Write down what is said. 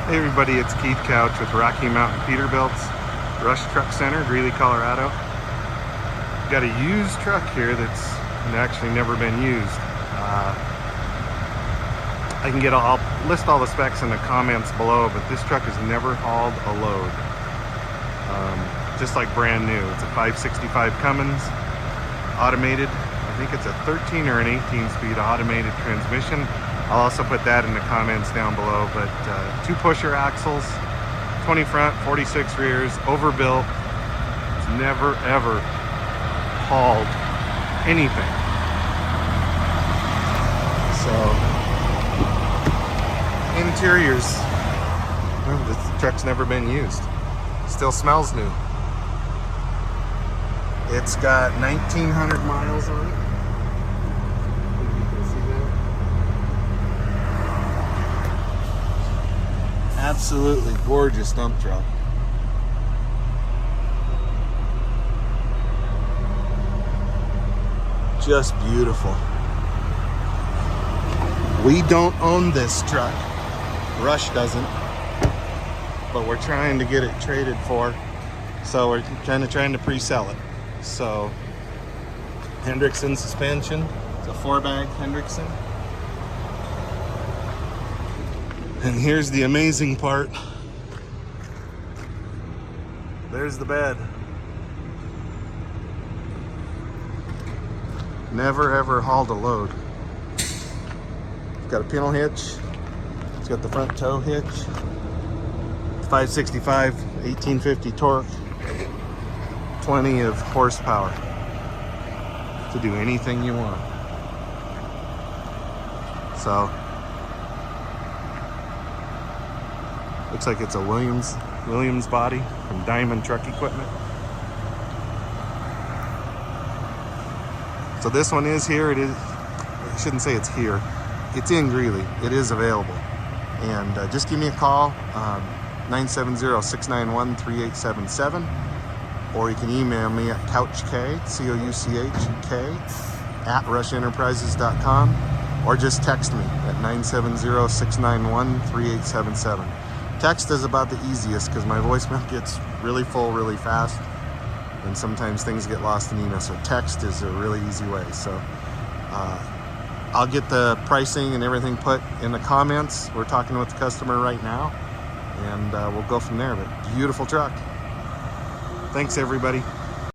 Hey everybody, it's Keith Couch with Rocky Mountain Peterbilt's Rush Truck Center, Greeley, Colorado. Got a used truck here that's actually never been used. I'll list all the specs in the comments below, but this truck has never hauled a load. Just like brand new. It's a 565 Cummins, automated. I think it's a 13 or an 18 speed automated transmission. I'll also put that in the comments down below, but 2 pusher axles, 20 front, 46 rears, overbuilt. It's never ever hauled anything. So, interiors, well, this truck's never been used. Still smells new. It's got 1,900 miles on it. Absolutely gorgeous dump truck. Just beautiful. We don't own this truck. Rush doesn't. But we're trying to get it traded for. So we're trying to pre-sell it. So Hendrickson suspension. It's a 4-bag Hendrickson. And here's the amazing part. There's the bed. Never ever hauled a load. It's got a pintle hitch. It's got the front tow hitch. 565, 1850 torque. 20 of horsepower to do anything you want. So looks like it's a Williams body from Diamond Truck Equipment. So this one is here. It is, I shouldn't say it's here. It's in Greeley. It is available. And just give me a call, 970-691-3877. Or you can email me at couchk, C-O-U-C-H-K, @rushenterprises.com. Or just text me at 970-691-3877. Text is about the easiest because my voicemail gets really full really fast, and sometimes things get lost in email. So text is a really easy way. So I'll get the pricing and everything put in the comments. We're talking with the customer right now, and we'll go from there. But beautiful truck. Thanks everybody.